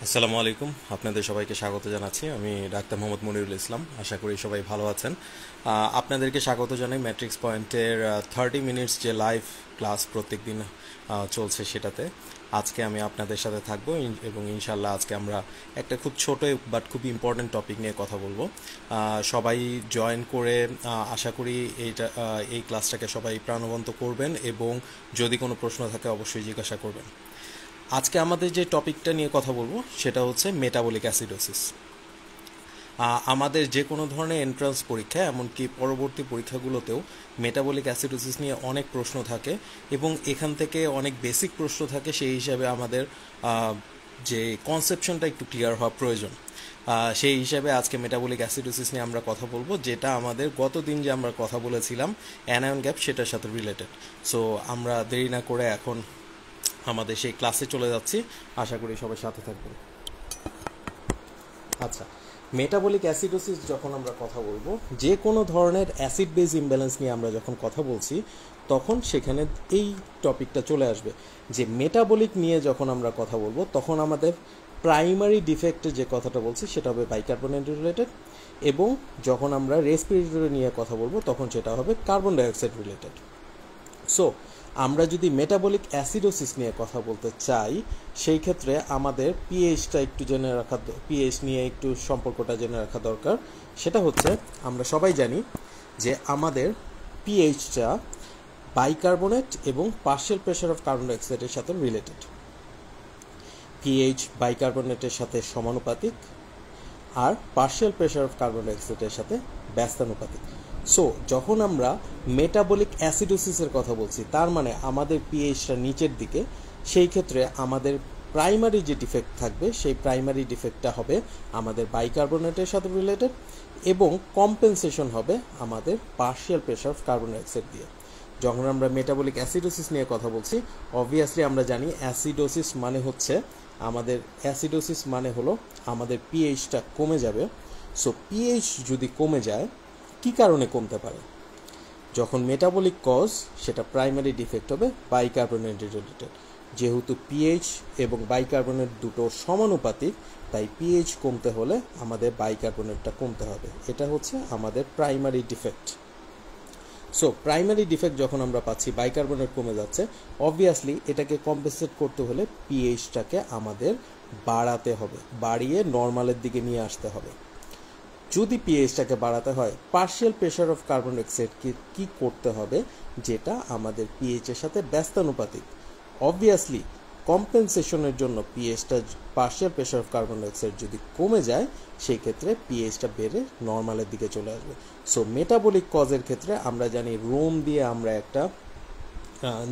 আসসালামু আলাইকুম, আপনাদের সবাইকে স্বাগত জানাচ্ছি। আমি ডাক্তার মোহাম্মদ মনিরুল ইসলাম। আশা করি সবাই ভালো আছেন। আপনাদেরকে স্বাগত জানাই ম্যাট্রিক্স পয়েন্টের 30 মিনিটস যে লাইভ ক্লাস প্রত্যেক দিন চলছে সেটাতে। আজকে আমি আপনাদের সাথে থাকবো এবং ইনশাল্লাহ আজকে আমরা একটা খুব ছোট বাট খুব ইম্পর্ট্যান্ট টপিক নিয়ে কথা বলবো। সবাই জয়েন করে আশা করি এই ক্লাসটাকে সবাই প্রাণবন্ত করবেন এবং যদি কোনো প্রশ্ন থাকে অবশ্যই জিজ্ঞাসা করবেন। আজকে আমাদের যে টপিকটা নিয়ে কথা বলবো সেটা হচ্ছে মেটাবলিক অ্যাসিডোসিস। আমাদের যে কোনো ধরনের এন্ট্রান্স পরীক্ষা এমনকি পরবর্তী পরীক্ষাগুলোতেও মেটাবলিক অ্যাসিডোসিস নিয়ে অনেক প্রশ্ন থাকে এবং এখান থেকে অনেক বেসিক প্রশ্ন থাকে। সেই হিসাবে আমাদের যে কনসেপশনটা একটু ক্লিয়ার হওয়া প্রয়োজন। সেই হিসাবে আজকে মেটাবলিক অ্যাসিডোসিস নিয়ে আমরা কথা বলবো, যেটা আমাদের গতদিন যে আমরা কথা বলেছিলাম অ্যানায়ন গ্যাপ সেটার সাথে রিলেটেড। সো আমরা দেরি না করে এখন আমাদের সেই ক্লাসে চলে যাচ্ছি। আশা করি সবাই সাথে থাকবেন। আচ্ছা, মেটাবলিক অ্যাসিডোসিস যখন আমরা কথা বলবো, যে কোনো ধরনের অ্যাসিড বেজ ইমব্যালেন্স নিয়ে আমরা যখন কথা বলছি তখন সেখানে এই টপিকটা চলে আসবে যে মেটাবলিক নিয়ে যখন আমরা কথা বলবো তখন আমাদের প্রাইমারি ডিফেক্টে যে কথাটা বলছি সেটা হবে বাইকার্বনেট রিলেটেড, এবং যখন আমরা রেসপিরেটরি নিয়ে কথা বলবো তখন সেটা হবে কার্বন ডাইঅক্সাইড রিলেটেড। সো আমরা যদি মেটাবলিক অ্যাসিডোসিস নিয়ে কথা বলতে চাই সেই ক্ষেত্রে আমাদের পিএইচটা একটু জেনে রাখা, পিএইচ নিয়ে একটু সম্পর্কটা জেনে রাখা দরকার। সেটা হচ্ছে আমরা সবাই জানি যে আমাদের পিএইচটা বাইকার্বনেট এবং পার্শিয়াল প্রেশার অফ কার্বন ডাইঅক্সাইডের সাথে রিলেটেড। পিএইচ বাইকার্বনেটের সাথে সমানুপাতিক আর পার্শিয়াল প্রেশার অফ কার্বন ডাইঅক্সাইডের সাথে ব্যস্তানুপাতিক। সো যখন আমরা মেটাবলিক অ্যাসিডোসিসের কথা বলছি তার মানে আমাদের পিএইচটা নিচের দিকে, সেই ক্ষেত্রে আমাদের প্রাইমারি যে ডিফেক্ট থাকবে সেই প্রাইমারি ডিফেক্টটা হবে আমাদের বাইকার্বনেটের সাথে রিলেটেড এবং কম্পেনসেশন হবে আমাদের partial pressure of carbon dioxide দিয়ে। যখন আমরা মেটাবলিক অ্যাসিডোসিস নিয়ে কথা বলছি অবভিয়াসলি আমরা জানি অ্যাসিডোসিস মানে হচ্ছে আমাদের পিএইচটা কমে যাবে। সো পিএইচ যদি কমে যায় কি কারণে কমতে পারে? যখন মেটাবলিক কজ সেটা প্রাইমারি ডিফেক্ট হবে বাইকার্বনেট রিলেটেড। যেহেতু পিএইচ এবং বাইকার্বনেট দুটো সমানুপাতিক তাই পিএইচ কমতে হলে আমাদের বাইকার্বনেটটা কমতে হবে। এটা হচ্ছে আমাদের primary defect. So primary defect যখন আমরা পাচ্ছি বাইকার্বনেট কমে যাচ্ছে, অবভিয়াসলি এটাকে কম্পেনসেট করতে হলে পিএইচটাকে আমাদের বাড়াতে হবে, বাড়িয়ে নর্মালের দিকে নিয়ে আসতে হবে। যদি পিএইচটাকে বাড়াতে হয় পার্শিয়াল প্রেশার অফ কার্বন ডাইঅক্সাইডকে কি করতে হবে যেটা আমাদের পিএইচের সাথে ব্যস্তানুপাতিক। অবভিয়াসলি কম্পেনসেশনের জন্য পিএইচটা partial pressure of carbon dioxide যদি কমে যায় সেই ক্ষেত্রে পিএইচটা বেড়ে নর্মালের দিকে চলে আসবে। সো মেটাবলিক কজের ক্ষেত্রে আমরা জানি রোম দিয়ে আমরা একটা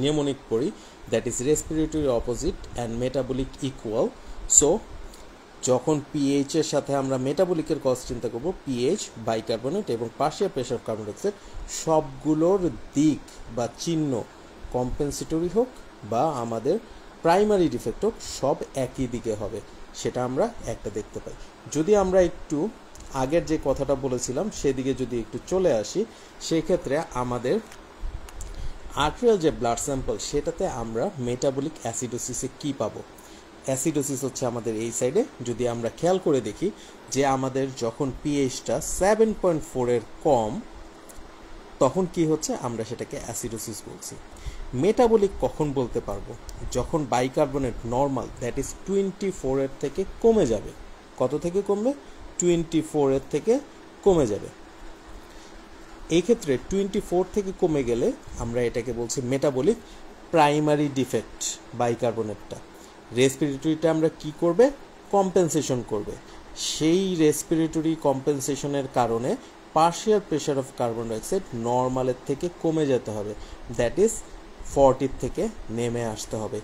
নিউমোনিক পড়ি, that is respiratory opposite and metabolic equal. So যখন পিএইচের সাথে আমরা মেটাবলিকের কজ চিন্তা করব, পিএইচ বাইকার্বনেট এবং partial pressure of carbon dioxide সবগুলোর দিক বা চিহ্ন কম্পেনসেটরি হোক বা আমাদের প্রাইমারি ডিফেক্ট হোক সব একই দিকে হবে, সেটা আমরা একটা দেখতে পাই। যদি আমরা একটু আগের যে কথাটা বলেছিলাম সেদিকে যদি একটু চলে আসি সেই ক্ষেত্রে আমাদের আর্টেরিয়াল যে ব্লাড স্যাম্পল সেটাতে আমরা মেটাবলিক অ্যাসিডোসিসে কি পাবো? অ্যাসিডোসিস হচ্ছে আমাদের এই সাইডে। যদি আমরা খেয়াল করে দেখি যে আমাদের যখন পিএইচটা 7.4 কম তখন কি হচ্ছে, আমরা সেটাকে অ্যাসিডোসিস বলছি। মেটাবলিক কখন বলতে পারবো? যখন বাইকার্বনেট নর্মাল দ্যাট ইজ 24 থেকে কমে যাবে। কত থেকে কমবে? 24 থেকে কমে যাবে। এই ক্ষেত্রে 24 থেকে কমে গেলে আমরা এটাকে বলছি মেটাবলিক প্রাইমারি ডিফেক্ট বাইকার্বনেটটা। রেসপিরেটরিটা আমরা কি করবে? কম্পেনসেশন করবে। সেই রেসপিরেটরি কম্পেনসেশনের কারণে partial pressure of carbon dioxide নর্মালের থেকে কমে যেতে হবে, দ্যাট ইজ 40 থেকে নেমে আসতে হবে।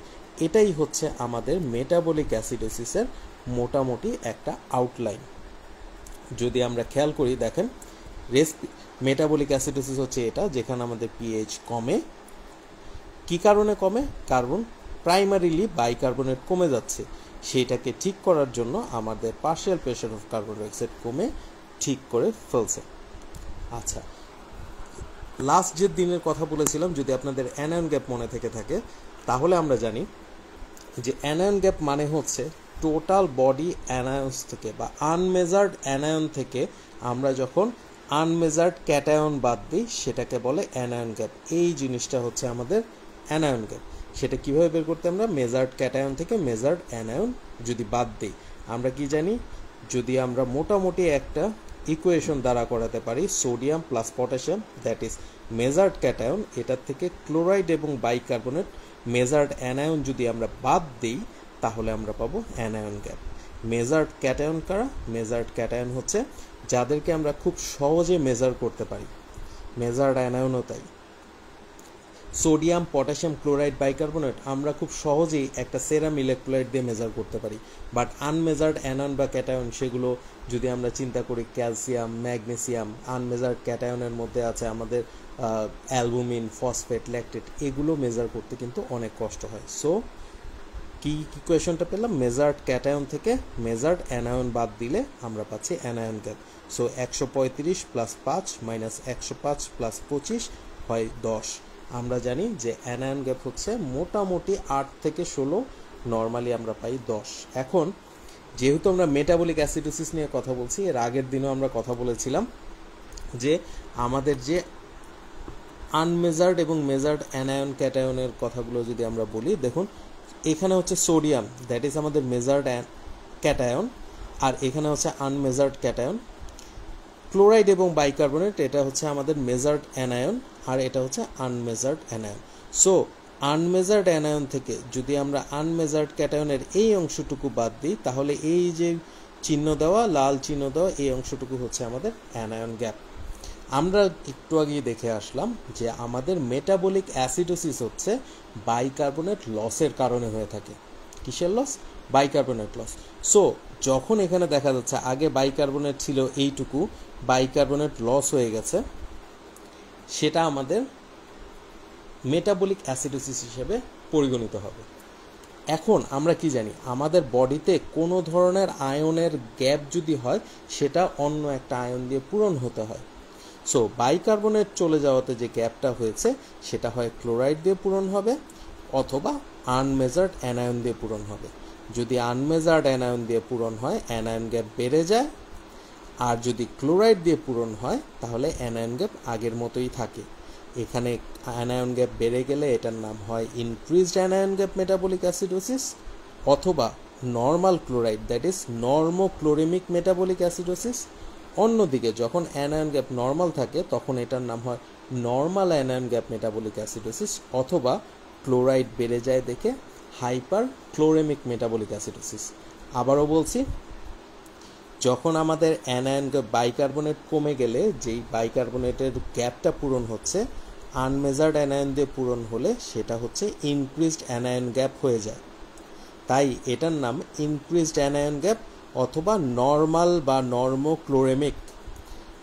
এটাই হচ্ছে আমাদের মেটাবলিক অ্যাসিডোসিসের মোটামুটি একটা আউটলাইন। যদি আমরা খেয়াল করি দেখেন মেটাবলিক অ্যাসিডোসিস হচ্ছে এটা, যেখানে আমাদের পিএইচ কমে। কি কারণে কমে? কার্বন প্রাইমারিলি বাইকার্বনেট কমে যাচ্ছে, সেইটাকে ঠিক করার জন্য আমাদের partial pressure of carbon dioxide কমে ঠিক করে ফেলছে। আচ্ছা, লাস্ট যে দিনের কথা বলেছিলাম যদি আপনাদের অ্যানায়ন গ্যাপ মনে থেকে থাকে তাহলে আমরা জানি যে অ্যানায়ন গ্যাপ মানে হচ্ছে টোটাল বডি অ্যানায়ন্স থেকে বা আনমেজার্ড অ্যানায়ন থেকে আমরা যখন আনমেজার্ড ক্যাটায়ন বাদ দিই সেটাকে বলে অ্যানায়ন গ্যাপ। এই জিনিসটা হচ্ছে আমাদের অ্যানায়ন গ্যাপ। সেটা কিভাবে বের করতে, আমরা মেজার্ড ক্যাটায়ন থেকে মেজার্ড অ্যানায়ন যদি বাদ দিই, আমরা কি জানি, যদি আমরা মোটামুটি একটা ইকুয়েশন দ্বারা করাতে পারি, sodium plus potassium that is measured cation, এটার থেকে ক্লোরাইড এবং বাইকার্বনেট মেজার্ড অ্যানায়ন যদি আমরা বাদ দিই তাহলে আমরা পাবো অ্যানায়ন গ্যাপ। মেজার্ড ক্যাটায়ন কারা? মেজার্ড ক্যাটায়ন হচ্ছে যাদেরকে আমরা খুব সহজে মেজার করতে পারি। মেজার্ড অ্যানায়নও তাই। সোডিয়াম, পটাশিয়াম, ক্লোরাইড, বাইকার্বনেট আমরা খুব সহজেই একটা সেরাম ইলেকট্রোলাইট দিয়ে মেজার করতে পারি। বাট আনমেজার্ড অ্যানায়ন বা ক্যাটায়ন, সেগুলো যদি আমরা চিন্তা করি, ক্যালসিয়াম, ম্যাগনেসিয়াম, আনমেজার্ড ক্যাটায়নের মধ্যে আছে আমাদের অ্যালবুমিন, ফসফেট, ল্যাকটেট, এগুলো মেজার করতে কিন্তু অনেক কষ্ট হয়। সো কি ইকুয়েশনটা পেলাম, মেজার্ড ক্যাটায়ন থেকে মেজার্ড অ্যানায়ন বাদ দিলে আমরা পাচ্ছি anion gap. So 135 plus 5 minus 105 plus 25 হয় 10। আমরা জানি যে অ্যানায়ন গ্যাপ হচ্ছে মোটামুটি 8 থেকে 16, নর্মালি আমরা পাই 10। এখন যেহেতু আমরা মেটাবলিক অ্যাসিডোসিস নিয়ে কথা বলছি, এর আগের দিনও আমরা কথা বলেছিলাম যে আমাদের যে আনমেজার্ড এবং মেজার্ড অ্যানায়ন ক্যাটায়নের কথাগুলো যদি আমরা বলি, দেখুন এখানে হচ্ছে সোডিয়াম দ্যাট ইজ আমাদের মেজার্ড ক্যাটায়ন, আর এখানে হচ্ছে আনমেজার্ড ক্যাটায়ন। ক্লোরাইড এবং বাইকার্বনেট এটা হচ্ছে আমাদের মেজার্ড অ্যানায়ন, আর এটা হচ্ছে আনমেজার্ড অ্যানায়ন। সো আনমেজার্ড অ্যানায়ন থেকে যদি আমরা আনমেজার্ড ক্যাটায়নের এই অংশটুকু বাদ দিই তাহলে এই যে চিহ্ন দেওয়া, লাল চিহ্ন দেওয়া, এই অংশটুকু হচ্ছে আমাদের অ্যানায়ন গ্যাপ। আমরা একটু আগেই দেখে আসলাম যে আমাদের মেটাবলিক অ্যাসিডোসিস হচ্ছে বাইকার্বনেট লসের কারণে হয়ে থাকে। কিসের লস? Bicarbonate loss. সো যখন এখানে দেখা যাচ্ছে আগে বাইকার্বনেট ছিল এইটুকু, বাইকার্বনেট লস হয়ে গেছে, সেটা আমাদের মেটাবলিক অ্যাসিডোসিস হিসেবে পরিগণিত হবে। এখন আমরা কি জানি, আমাদের বডিতে কোনো ধরনের আয়নের গ্যাপ যদি হয় সেটা অন্য একটা আয়ন দিয়ে পূরণ হতে হয়। সো বাইকার্বনেট চলে যাওয়াতে যে গ্যাপটা হয়েছে সেটা হয় ক্লোরাইড দিয়ে পূরণ হবে অথবা আনমেজার্ড অ্যানায়ন দিয়ে পূরণ হবে। যদি আনমেজার্ড অ্যানায়ন দিয়ে পূরণ হয় অ্যানায়ন গ্যাপ বেড়ে যায়, আর যদি ক্লোরাইড দিয়ে পূরণ হয় তাহলে অ্যানায়ন গ্যাপ আগের মতোই থাকে। এখানে অ্যানায়ন গ্যাপ বেড়ে গেলে এটার নাম হয় increased anion gap metabolic acidosis, অথবা normal chloride that is normochloremic metabolic acidosis. অন্যদিকে যখন অ্যানায়ন গ্যাপ নর্মাল থাকে তখন এটার নাম হয় normal anion gap metabolic acidosis, অথবা ক্লোরাইড বেড়ে যায় দেখে হাইপার ক্লোরেমিক মেটাবলিক অ্যাসিডোসিস। আবারও বলছি, যখন আমাদের অ্যানায়ন গ্যাপ বাইকার্বনেট কমে গেলে যেই বাইকার্বনেটের গ্যাপটা পূরণ হচ্ছে আনমেজার্ড অ্যানায়ন দিয়ে পূরণ হলে সেটা হচ্ছে ইনক্রিজড অ্যানায়ন গ্যাপ হয়ে যায়। তাই এটার নাম ইনক্রিজড অ্যানায়ন গ্যাপ অথবা নর্মাল বা নর্মোক্লোরেমিক।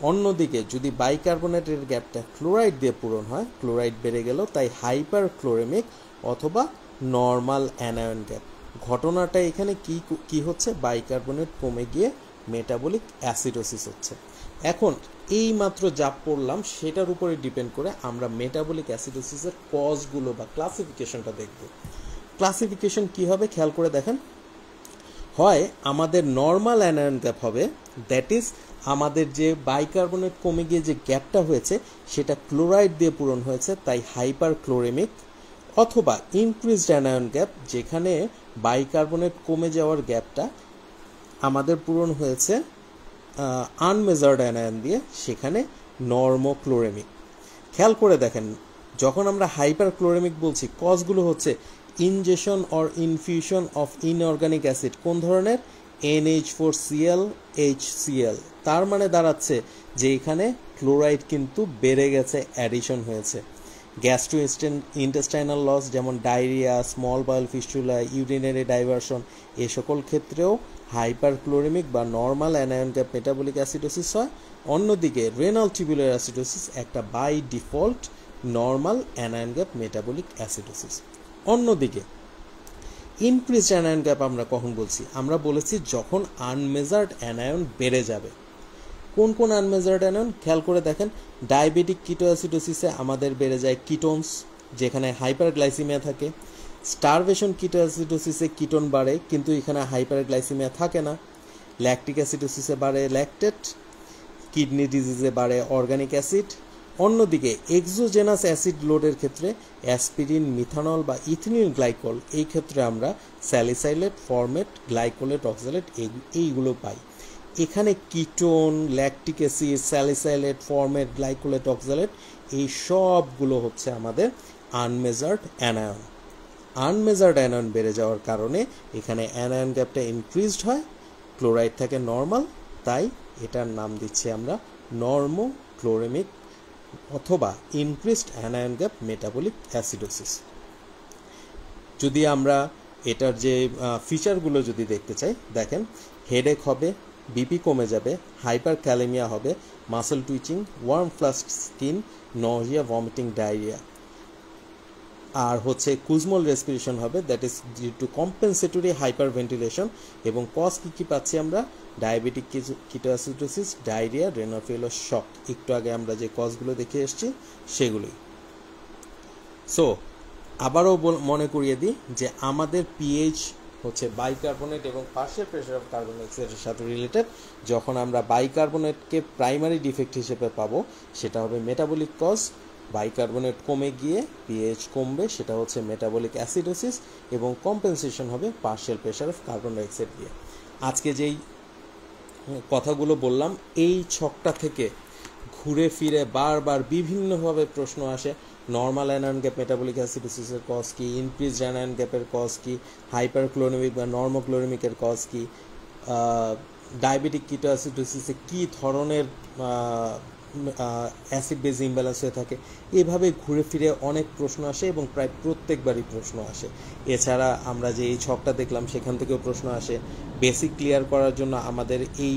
অন্যদিকে যদি বাইকার্বনেটের গ্যাপটা ক্লোরাইড দিয়ে পূরণ হয়, ক্লোরাইড বেড়ে গেল, তাই হাইপার ক্লোরেমিক অথবা নর্মাল অ্যানায়ন গ্যাপ। ঘটনাটা এখানে কি হচ্ছে, বাইকার্বনেট কমে গিয়ে মেটাবলিক অ্যাসিডোসিস হচ্ছে। এখন এই মাত্র যা পড়লাম সেটার উপরে ডিপেন্ড করে আমরা মেটাবলিক অ্যাসিডোসিসের কজগুলো বা ক্লাসিফিকেশনটা দেখব। ক্লাসিফিকেশন কি হবে খেয়াল করে দেখেন। হয় আমাদের নর্মাল অ্যানায়ন গ্যাপ হবে, দ্যাট ইজ আমাদের যে বাইকার্বনেট কমে গিয়ে যে গ্যাপটা হয়েছে সেটা ক্লোরাইড দিয়ে পূরণ হয়েছে তাই হাইপার ক্লোরেমিক, অথবা ইনক্রিজড অ্যানায়ন গ্যাপ যেখানে বাইকার্বনেট কমে যাওয়ার গ্যাপটা আমাদের পূরণ হয়েছে আনমেজার্ড অ্যানায়ন দিয়ে, সেখানে নর্মোক্লোরেমিক। খেয়াল করে দেখেন, যখন আমরা হাইপার ক্লোরেমিক বলছি কজগুলো হচ্ছে injection or infusion of inorganic acid. কোন ধরনের? NH4Cl HCl। তার মানে দাঁড়াচ্ছে যে এখানে ক্লোরাইড কিন্তু বেড়ে গেছে, অ্যাডিশন হয়েছে। গ্যাস্ট্রো ইন্টেস্টাইনাল লস যেমন diarrhoea, small bowel fistula, urinary diversion, এ সকল ক্ষেত্রেও হাইপার ক্লোরেমিক বা normal anion gap metabolic acidosis হয়। অন্যদিকে রেনাল টিউবুলার অ্যাসিডোসিস একটা by default normal anion gap metabolic acidosis. অন্যদিকে ইনক্রিজড অ্যানায়ন গ্যাপ আমরা কখন বলছি? আমরা বলেছি যখন আনমেজার্ড অ্যানায়ন বেড়ে যাবে। কোন কোন আনমেজার্ড অ্যানায়ন খেয়াল করে দেখেন। ডায়াবেটিক কিটোঅ্যাসিডোসিসে আমাদের বেড়ে যায় কিটোনস যেখানে হাইপারগ্লাইসিমিয়া থাকে। স্টারভেশন কিটোঅ্যাসিডোসিসে কিটোন বাড়ে, কিন্তু এখানে হাইপারগ্লাইসেমিয়া থাকে না। ল্যাকটিক অ্যাসিডোসিসে বাড়ে ল্যাকটেট, কিডনি ডিজিজে বাড়ে অর্গানিক অ্যাসিড। অন্যদিকে এক্সোজেনাস অ্যাসিড লোডের ক্ষেত্রে অ্যাসপিরিন, মিথানল বা ইথিলিন গ্লাইকল, এই ক্ষেত্রে আমরা স্যালিসাইলেট, ফরমেট, গ্লাইকোলেট, অক্সালেট এইগুলো পাই। এখানে ketone, lactic acid, salicylate, format, glycolate, oxalate এই সবগুলো হচ্ছে আমাদের আনমেজার্ড অ্যানায়ন। আনমেজার্ড অ্যানায়ন বেড়ে যাওয়ার কারণে এখানে অ্যানায়ন গ্যাপটা ইনক্রিজড হয়, ক্লোরাইড থাকে নর্মাল, তাই এটার নাম দিচ্ছি আমরা নর্মো ক্লোরেমিক অথবা increased anion gap metabolic acidosis. যদি আমরা এটার যে ফিচারগুলো যদি দেখতে চাই, দেখেন হেডেক হবে, বিপি কমে যাবে, হাইপার ক্যালেমিয়া হবে, muscle twitching, warm flushed skin, nausea, vomiting, diarrhoea. আর হচ্ছে কুজমল রেসপিরেশন হবে, that is due to compensatory hyperventilation. এবং কজ কী পাচ্ছি আমরা? Diabetic ketoacidosis, diarrhoea, renal failure, shock. একটু আগে আমরা যে কজগুলো দেখে এসেছি সেগুলোই। সো আবারও মনে করিয়ে দিই যে আমাদের পিএইচ হচ্ছে বাইকার্বনেট এবং পার্শিয়াল প্রেশার অফ কার্বন ডাইঅক্সাইডের সাথে রিলেটেড। যখন আমরা বাইকার্বনেটকে প্রাইমারি ডিফেক্ট হিসেবে পাবো, সেটা হবে মেটাবলিক কজ। বাইকার্বনেট কমে গিয়ে পিএইচ কমবে, সেটা হচ্ছে মেটাবলিক অ্যাসিডোসিস, এবং কম্পেনসেশন হবে partial pressure of carbon dioxide দিয়ে। আজকে যেই কথাগুলো বললাম, এই ছকটা থেকে ঘুরে ফিরে বারবার বিভিন্নভাবে প্রশ্ন আসে। নর্মাল অ্যানায়ন গ্যাপ মেটাবলিক অ্যাসিডোসিসের কজ কি, ইনক্রিজ অ্যানায়ন গ্যাপের কজ কি, হাইপার ক্লোরেমিক বা নর্মোক্লোরেমিকের কজ কি, ডায়াবেটিক কিটোঅ্যাসিডোসিসে কী ধরনের অ্যাসিড বেজ ইমব্যালেন্স হয়ে থাকে। এভাবে ঘুরে ফিরে অনেক প্রশ্ন আসে এবং প্রায় প্রত্যেকবারই প্রশ্ন আসে। এছাড়া আমরা যে এই ছকটা দেখলাম সেখান থেকেও প্রশ্ন আসে। বেসিক ক্লিয়ার করার জন্য আমাদের এই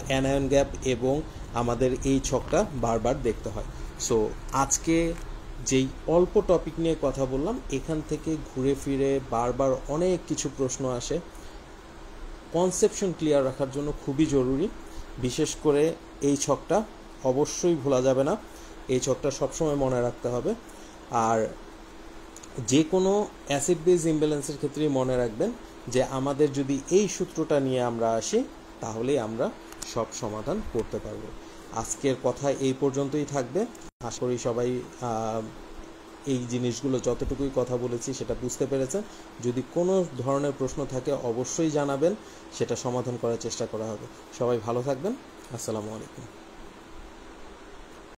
অ্যানায়ন গ্যাপ এবং আমাদের এই ছকটা বারবার দেখতে হয়। সো আজকে যেই অল্প টপিক নিয়ে কথা বললাম, এখান থেকে ঘুরে ফিরে বারবার অনেক কিছু প্রশ্ন আসে। কনসেপশন ক্লিয়ার রাখার জন্য খুবই জরুরি। বিশেষ করে এই ছকটা অবশ্যই ভোলা যাবে না, এই ছকটা সবসময় মনে রাখতে হবে। আর যে কোনো অ্যাসিড বেজ ইমব্যালেন্সের ক্ষেত্রেই মনে রাখবেন যে আমাদের যদি এই সূত্রটা নিয়ে আমরা আসি, তাহলেই আমরা সব সমাধান করতে পারবো। আজকের কথা এই পর্যন্তই থাকবে। আশা করি সবাই এই জিনিসগুলো যতটুকুই কথা বলেছি সেটা বুঝতে পেরেছেন। যদি কোনো ধরনের প্রশ্ন থাকে অবশ্যই জানাবেন, সেটা সমাধান করার চেষ্টা করা হবে। সবাই ভালো থাকবেন। আসসালামু আলাইকুম।